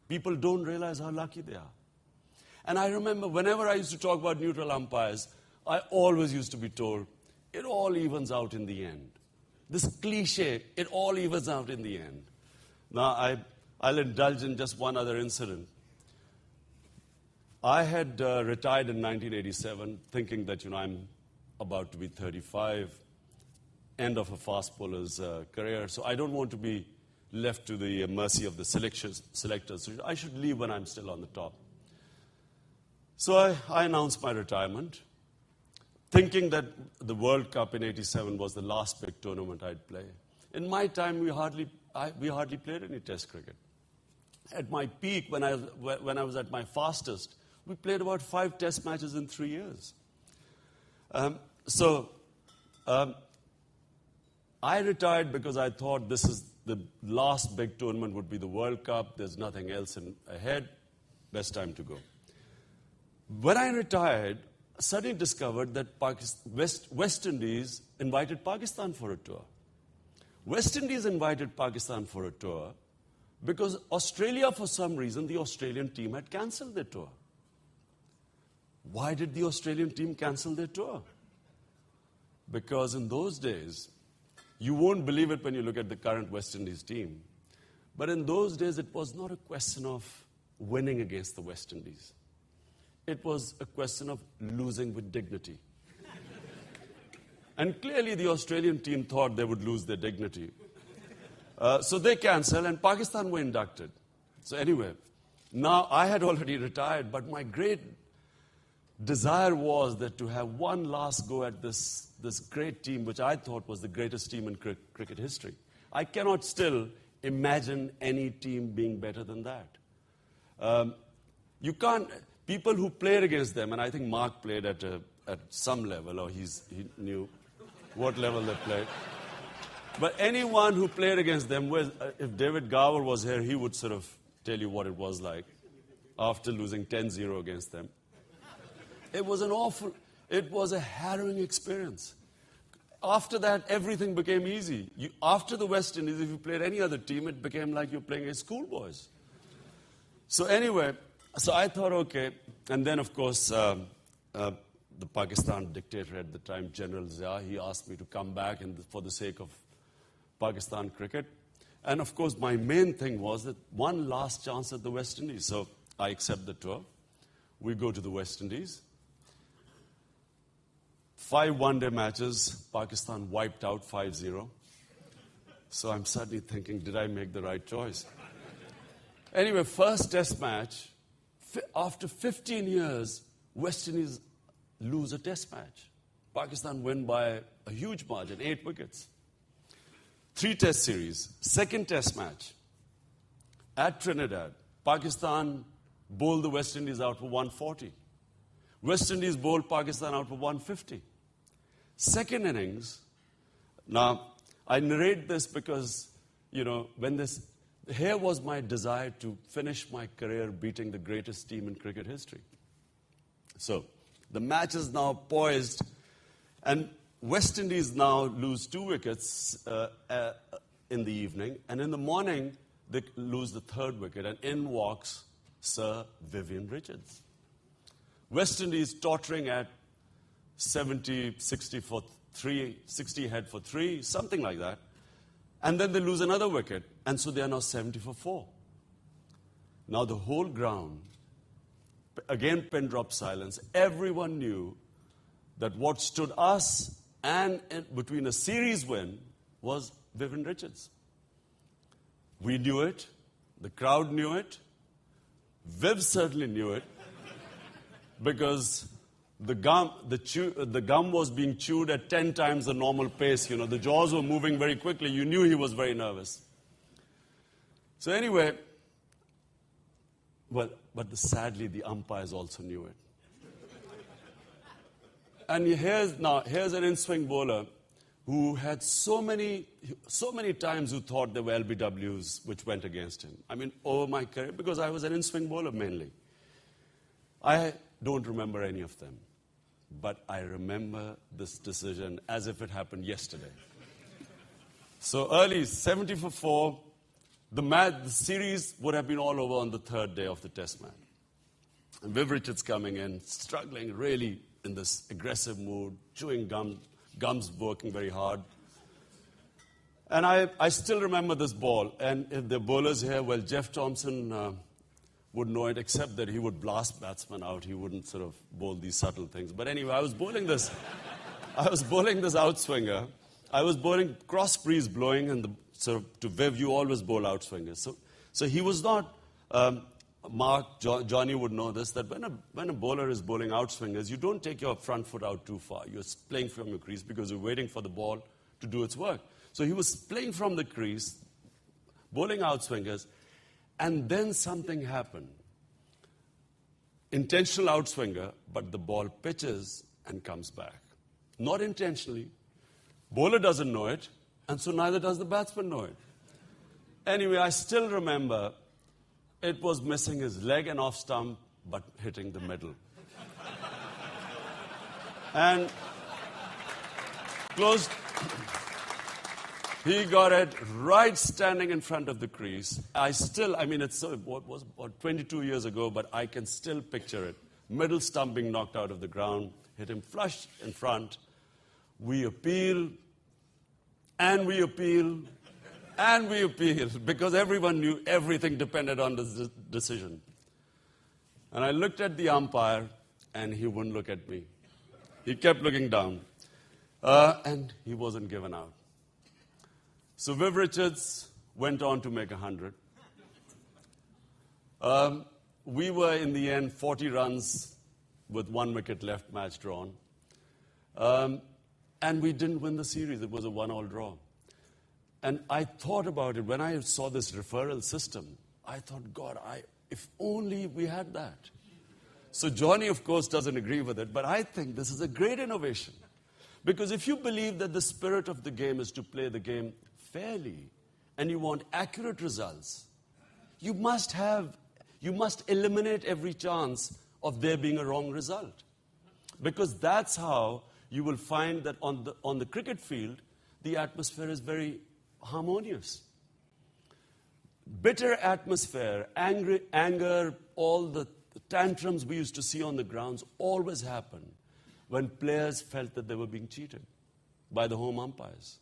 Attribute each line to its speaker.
Speaker 1: People don't realize how lucky they are. And I remember whenever I used to talk about neutral umpires, I always used to be told, it all evens out in the end. This cliche, it all evens out in the end. Now, I'll indulge in just one other incident. I had retired in 1987, thinking that, I'm about to be 35, end of a fast bowler's career, so I don't want to be left to the mercy of the selectors. So I should leave when I'm still on the top. So I announced my retirement, thinking that the World Cup in '87 was the last big tournament I'd play. In my time, we hardly played any Test cricket. At my peak, when I was at my fastest, we played about 5 Test matches in 3 years. I retired because I thought this is the last big tournament would be the World Cup. There's nothing else ahead. Best time to go. When I retired, I suddenly discovered that West Indies invited Pakistan for a tour. West Indies invited Pakistan for a tour because Australia, for some reason, the Australian team had cancelled their tour. Why did the Australian team cancel their tour? Because in those days, you won't believe it when you look at the current West Indies team, but in those days it was not a question of winning against the West Indies. It was a question of losing with dignity. And clearly the Australian team thought they would lose their dignity. So they cancelled and Pakistan were inducted. So anyway, now I had already retired, but my great desire was that to have one last go at this great team, which I thought was the greatest team in cricket history. I cannot still imagine any team being better than that. You can't. People who played against them, and I think Mark played at some level, or he knew what level they played. But anyone who played against them, if David Gower was here, he would sort of tell you what it was like after losing 10-0 against them. It was it was a harrowing experience. After that, everything became easy. After the West Indies, if you played any other team, it became like you're playing against schoolboys. So anyway, I thought, okay. And then, of course, the Pakistan dictator at the time, General Zia, he asked me to come back for the sake of Pakistan cricket. And, of course, my main thing was that one last chance at the West Indies. So I accept the tour. We go to the West Indies. 5 one-day matches, Pakistan wiped out 5-0. So I'm suddenly thinking, did I make the right choice? Anyway, first Test match, after 15 years, West Indies lose a Test match. Pakistan win by a huge margin, 8 wickets. 3 Test series, second Test match. At Trinidad, Pakistan bowled the West Indies out for 140. West Indies bowled Pakistan out for 150. Second innings, now I narrate this because, here was my desire to finish my career beating the greatest team in cricket history. So, the match is now poised, and West Indies now lose 2 wickets in the evening, and in the morning, they lose the 3rd wicket, and in walks Sir Vivian Richards. West Indies tottering at 70, 60 for 3, 60 head for 3, something like that. And then they lose another wicket, and so they are now 70 for 4. Now the whole ground, again pin drop silence, everyone knew that what stood us and between a series win was Vivian Richards. We knew it, the crowd knew it, Viv certainly knew it, because the gum was being chewed at 10 times the normal pace. The jaws were moving very quickly. You knew he was very nervous. So anyway, but sadly, the umpires also knew it. And here's an in-swing bowler who had so many times who thought there were LBWs which went against him. I mean, over my career, because I was an in-swing bowler mainly. I don't remember any of them, but I remember this decision as if it happened yesterday. So early, 70 for 4, the series would have been all over on the third day of the test match. And Viv Richards coming in, struggling really in this aggressive mood, chewing gums working very hard. And I still remember this ball. And if the bowlers here, well, Jeff Thompson would know it, except that he would blast batsmen out. He wouldn't sort of bowl these subtle things. But anyway, I was bowling this outswinger. I was bowling cross breeze blowing, and sort of to Viv, you always bowl outswingers. So he was not, Mark, Johnny would know this, that when a bowler is bowling outswingers, you don't take your front foot out too far. You're playing from your crease because you're waiting for the ball to do its work. So he was playing from the crease, bowling outswingers, and then something happened. Intentional outswinger, but the ball pitches and comes back. Not intentionally. Bowler doesn't know it, and so neither does the batsman know it. Anyway, I still remember it was missing his leg and off stump, but hitting the middle. And closed. He got it right standing in front of the crease. It was 22 years ago, but I can still picture it. Middle stump being knocked out of the ground, hit him flush in front. We appeal, and we appeal, and we appeal, because everyone knew everything depended on this decision. And I looked at the umpire, and he wouldn't look at me. He kept looking down, and he wasn't given out. So Viv Richards went on to make 100. We were, in the end, 40 runs with 1 wicket left, match drawn. And we didn't win the series. It was a 1-all draw. And I thought about it. When I saw this referral system, I thought, God, if only we had that. So Johnny, of course, doesn't agree with it, but I think this is a great innovation. Because if you believe that the spirit of the game is to play the game fairly, and you want accurate results, you must eliminate every chance of there being a wrong result. Because that's how you will find that on the cricket field, the atmosphere is very harmonious. Bitter atmosphere, anger, all the tantrums we used to see on the grounds always happened when players felt that they were being cheated by the home umpires.